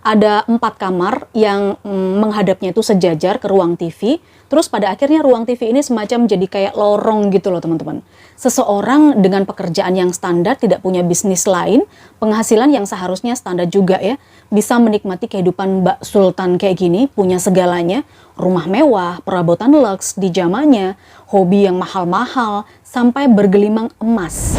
Ada 4 kamar yang menghadapnya itu sejajar ke ruang TV. Terus pada akhirnya ruang TV ini semacam jadi kayak lorong gitu loh teman-teman. Seseorang dengan pekerjaan yang standar, tidak punya bisnis lain, penghasilan yang seharusnya standar juga ya, bisa menikmati kehidupan Mbak Sultan kayak gini, punya segalanya, rumah mewah, perabotan luxe di zamannya, hobi yang mahal-mahal, sampai bergelimang emas.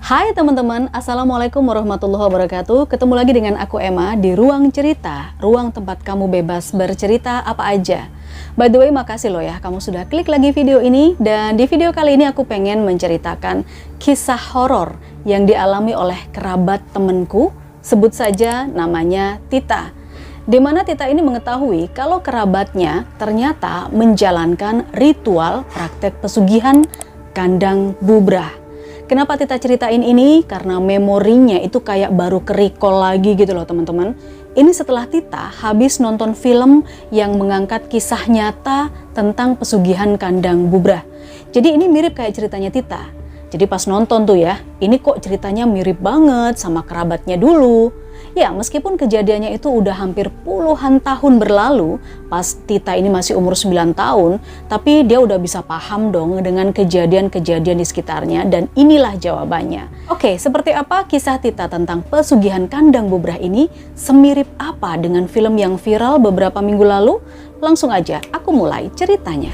Hai teman-teman, Assalamualaikum warahmatullahi wabarakatuh. Ketemu lagi dengan aku Emma di Ruang Cerita, ruang tempat kamu bebas bercerita apa aja. By the way, makasih loh ya kamu sudah klik lagi video ini. Dan di video kali ini aku pengen menceritakan kisah horor yang dialami oleh kerabat temenku. Sebut saja namanya Tita. Dimana Tita ini mengetahui kalau kerabatnya ternyata menjalankan ritual praktek pesugihan kandang bubrah. Kenapa Tita ceritain ini? Karena memorinya itu kayak baru ke-recall lagi gitu loh teman-teman. Ini setelah Tita habis nonton film yang mengangkat kisah nyata tentang pesugihan kandang bubrah. Jadi ini mirip kayak ceritanya Tita. Jadi pas nonton tuh ya, ini kok ceritanya mirip banget sama kerabatnya dulu. Ya, meskipun kejadiannya itu udah hampir puluhan tahun berlalu, pas Tita ini masih umur 9 tahun, tapi dia udah bisa paham dong dengan kejadian-kejadian di sekitarnya, dan inilah jawabannya. Oke, seperti apa kisah Tita tentang pesugihan kandang bubrah ini? Semirip apa dengan film yang viral beberapa minggu lalu? Langsung aja, aku mulai ceritanya.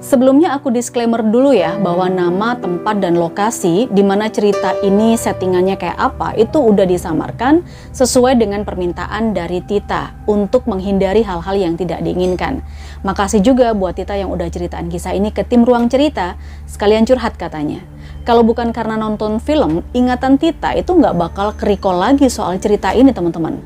Sebelumnya aku disclaimer dulu ya bahwa nama, tempat, dan lokasi di mana cerita ini settingannya kayak apa itu udah disamarkan sesuai dengan permintaan dari Tita untuk menghindari hal-hal yang tidak diinginkan. Makasih juga buat Tita yang udah ceritain kisah ini ke tim Ruang Cerita, sekalian curhat katanya. Kalau bukan karena nonton film, ingatan Tita itu nggak bakal ke-recall lagi soal cerita ini teman-teman.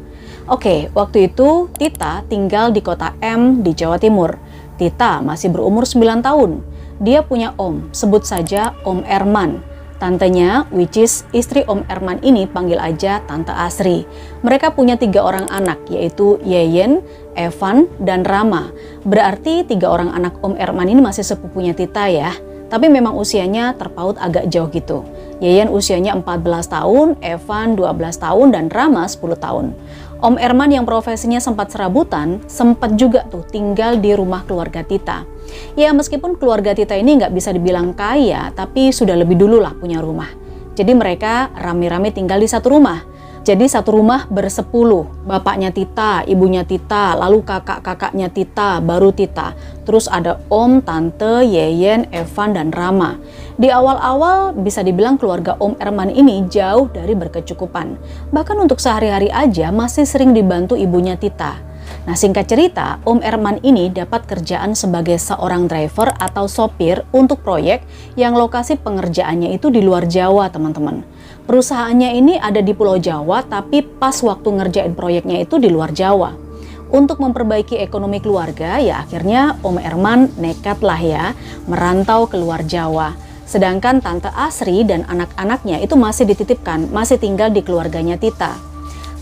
Oke, waktu itu Tita tinggal di kota M di Jawa Timur. Tita masih berumur 9 tahun. Dia punya om, sebut saja Om Erman. Tantenya, which is istri Om Erman ini panggil aja Tante Asri. Mereka punya 3 orang anak, yaitu Yeyen, Evan, dan Rama. Berarti 3 orang anak Om Erman ini masih sepupunya Tita ya. Tapi memang usianya terpaut agak jauh gitu. Yeyen usianya 14 tahun, Evan 12 tahun, dan Rama 10 tahun. Om Erman yang profesinya sempat serabutan, sempat juga tuh tinggal di rumah keluarga Tita. Ya meskipun keluarga Tita ini nggak bisa dibilang kaya, tapi sudah lebih dulu lah punya rumah. Jadi mereka rame-rame tinggal di satu rumah. Jadi satu rumah bersepuluh, bapaknya Tita, ibunya Tita, lalu kakak-kakaknya Tita, baru Tita. Terus ada om, tante, Yeyen, Evan, dan Rama. Di awal-awal bisa dibilang keluarga Om Erman ini jauh dari berkecukupan. Bahkan untuk sehari-hari aja masih sering dibantu ibunya Tita. Nah singkat cerita, Om Erman ini dapat kerjaan sebagai seorang driver atau sopir untuk proyek yang lokasi pengerjaannya itu di luar Jawa teman-teman. Perusahaannya ini ada di Pulau Jawa, tapi pas waktu ngerjain proyeknya itu di luar Jawa. Untuk memperbaiki ekonomi keluarga, ya akhirnya Om Erman nekat lah ya, merantau ke luar Jawa. Sedangkan Tante Asri dan anak-anaknya itu masih dititipkan, masih tinggal di keluarganya Tita.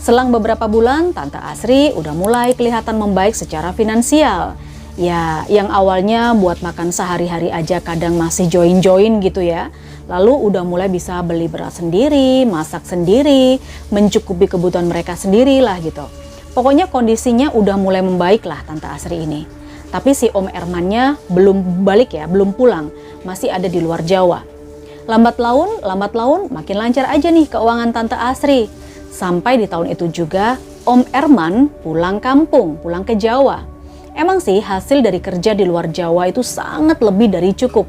Selang beberapa bulan, Tante Asri udah mulai kelihatan membaik secara finansial. Ya, yang awalnya buat makan sehari-hari aja kadang masih join-join gitu ya. Lalu udah mulai bisa beli beras sendiri, masak sendiri, mencukupi kebutuhan mereka sendiri lah gitu. Pokoknya kondisinya udah mulai membaik lah Tante Asri ini. Tapi si Om Ermannya belum balik ya, belum pulang, masih ada di luar Jawa. Lambat laun makin lancar aja nih keuangan Tante Asri. Sampai di tahun itu juga Om Erman pulang kampung, pulang ke Jawa. Emang sih hasil dari kerja di luar Jawa itu sangat lebih dari cukup.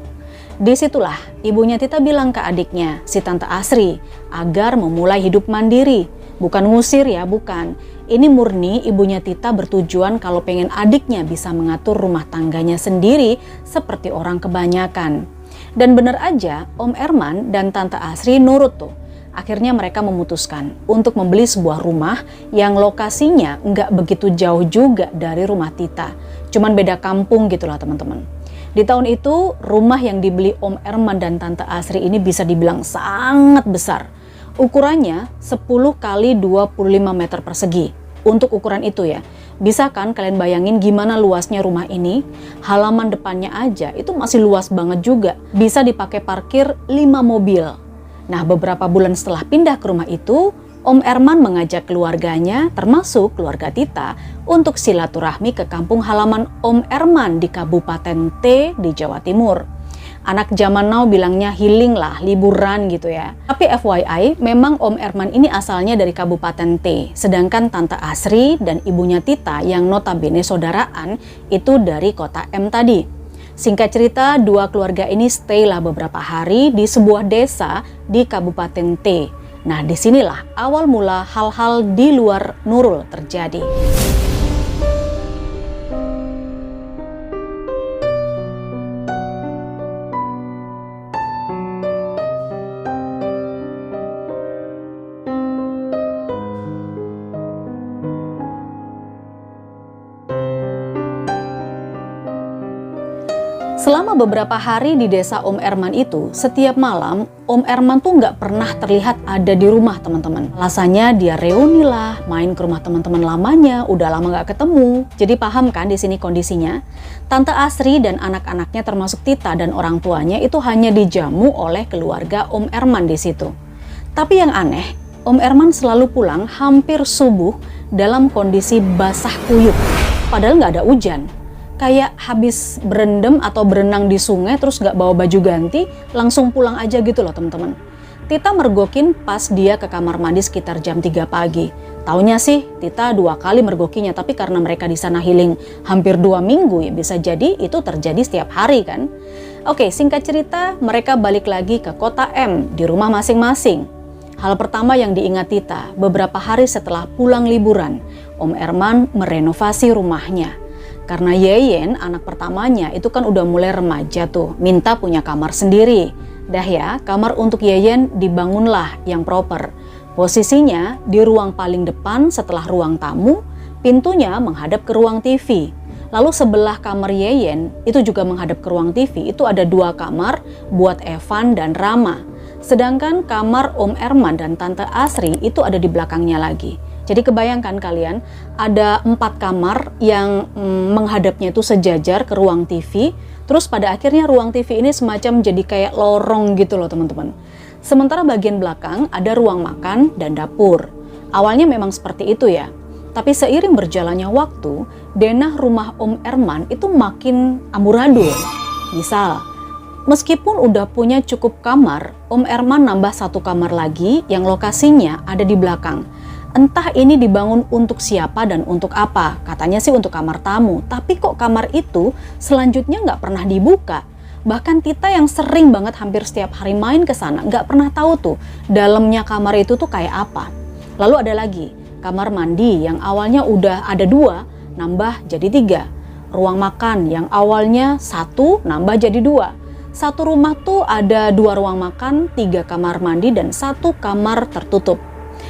Disitulah ibunya Tita bilang ke adiknya, si Tante Asri, agar memulai hidup mandiri. Bukan ngusir ya, bukan. Ini murni ibunya Tita bertujuan kalau pengen adiknya bisa mengatur rumah tangganya sendiri seperti orang kebanyakan. Dan bener aja, Om Erman dan Tante Asri nurut tuh. Akhirnya mereka memutuskan untuk membeli sebuah rumah yang lokasinya nggak begitu jauh juga dari rumah Tita. Cuman beda kampung gitulah teman-teman. Di tahun itu, rumah yang dibeli Om Erman dan Tante Asri ini bisa dibilang sangat besar. Ukurannya 10 kali 25 meter persegi. Untuk ukuran itu ya, bisa kan kalian bayangin gimana luasnya rumah ini? Halaman depannya aja itu masih luas banget juga. Bisa dipakai parkir 5 mobil. Nah, beberapa bulan setelah pindah ke rumah itu, Om Erman mengajak keluarganya, termasuk keluarga Tita, untuk silaturahmi ke kampung halaman Om Erman di Kabupaten T di Jawa Timur. Anak zaman now bilangnya healing lah, liburan gitu ya. Tapi FYI, memang Om Erman ini asalnya dari Kabupaten T, sedangkan Tante Asri dan ibunya Tita yang notabene saudaraan itu dari kota M tadi. Singkat cerita, dua keluarga ini stay lah beberapa hari di sebuah desa di Kabupaten T. Nah, disinilah awal mula hal-hal di luar Nurul terjadi. Selama beberapa hari di desa Om Erman itu, setiap malam Om Erman tuh nggak pernah terlihat ada di rumah teman-teman. Alasannya dia reuni lah, main ke rumah teman-teman lamanya, udah lama nggak ketemu. Jadi paham kan di sini kondisinya? Tante Asri dan anak-anaknya termasuk Tita dan orang tuanya itu hanya dijamu oleh keluarga Om Erman di situ. Tapi yang aneh, Om Erman selalu pulang hampir subuh dalam kondisi basah kuyup. Padahal nggak ada hujan. Kayak habis berendam atau berenang di sungai terus gak bawa baju ganti, langsung pulang aja gitu loh teman-teman. Tita mergokin pas dia ke kamar mandi sekitar jam 3 pagi. Taunya sih Tita 2 kali mergokinya, tapi karena mereka di sana healing hampir 2 minggu ya bisa jadi itu terjadi setiap hari kan. Oke, singkat cerita mereka balik lagi ke kota M di rumah masing-masing. Hal pertama yang diingat Tita beberapa hari setelah pulang liburan, Om Erman merenovasi rumahnya. Karena Yeyen, anak pertamanya, itu kan udah mulai remaja tuh, minta punya kamar sendiri. Dah ya, kamar untuk Yeyen dibangunlah yang proper. Posisinya di ruang paling depan setelah ruang tamu, pintunya menghadap ke ruang TV. Lalu sebelah kamar Yeyen, itu juga menghadap ke ruang TV, itu ada 2 kamar buat Evan dan Rama. Sedangkan kamar Om Erman dan Tante Asri itu ada di belakangnya lagi. Jadi kebayangkan kalian ada 4 kamar yang menghadapnya itu sejajar ke ruang TV. Terus pada akhirnya ruang TV ini semacam jadi kayak lorong gitu loh teman-teman. Sementara bagian belakang ada ruang makan dan dapur. Awalnya memang seperti itu ya. Tapi seiring berjalannya waktu, denah rumah Om Erman itu makin amburadul. Misal, meskipun udah punya cukup kamar, Om Erman nambah 1 kamar lagi yang lokasinya ada di belakang. Entah ini dibangun untuk siapa dan untuk apa. Katanya sih untuk kamar tamu. Tapi kok kamar itu selanjutnya nggak pernah dibuka. Bahkan Tita yang sering banget hampir setiap hari main ke sana nggak pernah tahu tuh dalamnya kamar itu tuh kayak apa. Lalu ada lagi kamar mandi yang awalnya udah ada 2 nambah jadi 3. Ruang makan yang awalnya 1 nambah jadi 2. Satu rumah tuh ada 2 ruang makan, 3 kamar mandi dan 1 kamar tertutup.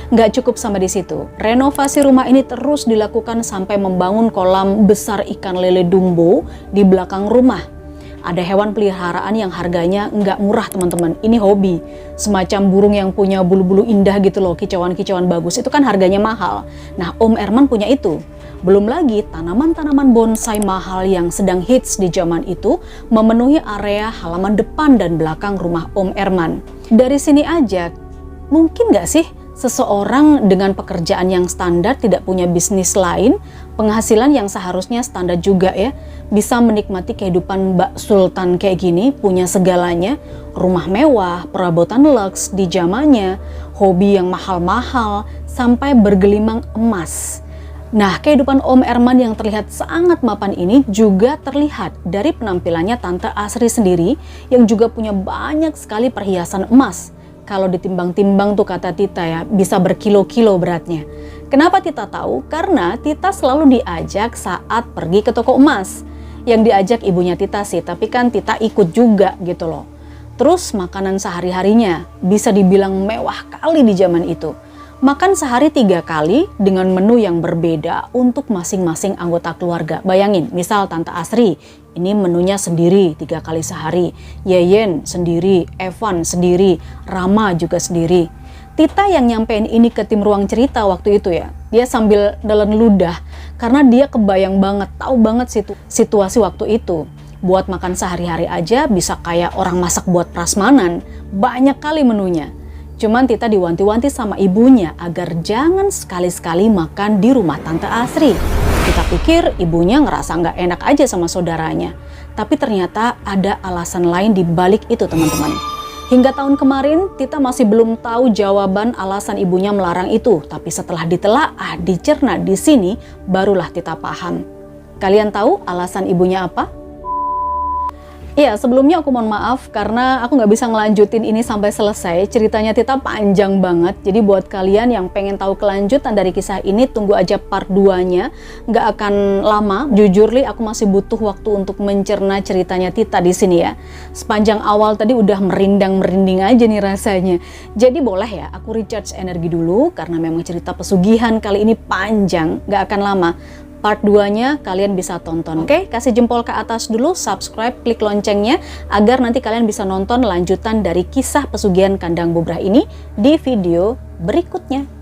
Nggak cukup sampai di situ, renovasi rumah ini terus dilakukan sampai membangun kolam besar ikan lele dumbo di belakang rumah. Ada hewan peliharaan yang harganya nggak murah teman-teman, ini hobi. Semacam burung yang punya bulu-bulu indah gitu loh, kicauan-kicauan bagus, itu kan harganya mahal. Nah, Om Erman punya itu. Belum lagi tanaman-tanaman bonsai mahal yang sedang hits di zaman itu memenuhi area halaman depan dan belakang rumah Om Erman. Dari sini aja, mungkin nggak sih seseorang dengan pekerjaan yang standar tidak punya bisnis lain, penghasilan yang seharusnya standar juga ya, bisa menikmati kehidupan Mbak Sultan kayak gini, punya segalanya, rumah mewah, perabotan luxe di zamannya, hobi yang mahal-mahal, sampai bergelimang emas. Nah, kehidupan Om Erman yang terlihat sangat mapan ini juga terlihat dari penampilannya Tante Asri sendiri yang juga punya banyak sekali perhiasan emas. Kalau ditimbang-timbang tuh kata Tita ya, bisa berkilo-kilo beratnya. Kenapa Tita tahu? Karena Tita selalu diajak saat pergi ke toko emas. Yang diajak ibunya Tita sih, tapi kan Tita ikut juga gitu loh. Terus makanan sehari-harinya bisa dibilang mewah kali di zaman itu. Makan sehari 3 kali dengan menu yang berbeda untuk masing-masing anggota keluarga. Bayangin, misal Tante Asri, ini menunya sendiri 3 kali sehari. Yeyen sendiri, Evan sendiri, Rama juga sendiri. Tita yang nyampein ini ke tim ruang cerita waktu itu ya, dia sambil nelen ludah karena dia kebayang banget, tahu banget situasi waktu itu. Buat makan sehari-hari aja bisa kayak orang masak buat prasmanan, banyak kali menunya. Cuman Tita diwanti-wanti sama ibunya agar jangan sekali-sekali makan di rumah Tante Asri. Kita pikir ibunya ngerasa nggak enak aja sama saudaranya. Tapi ternyata ada alasan lain di balik itu teman-teman. Hingga tahun kemarin Tita masih belum tahu jawaban alasan ibunya melarang itu. Tapi setelah ditelaah, dicerna di sini, barulah Tita paham. Kalian tahu alasan ibunya apa? Iya, sebelumnya aku mohon maaf karena aku nggak bisa ngelanjutin ini sampai selesai. Ceritanya Tita panjang banget. Jadi buat kalian yang pengen tahu kelanjutan dari kisah ini, tunggu aja part 2-nya. Nggak akan lama. Jujur li, aku masih butuh waktu untuk mencerna ceritanya Tita di sini ya. Sepanjang awal tadi udah merindang-merinding aja nih rasanya. Jadi boleh ya, aku recharge energi dulu karena memang cerita pesugihan kali ini panjang, nggak akan lama. Part 2-nya kalian bisa tonton. Oke, kasih jempol ke atas dulu, subscribe, klik loncengnya agar nanti kalian bisa nonton lanjutan dari kisah pesugihan kandang bubrah ini di video berikutnya.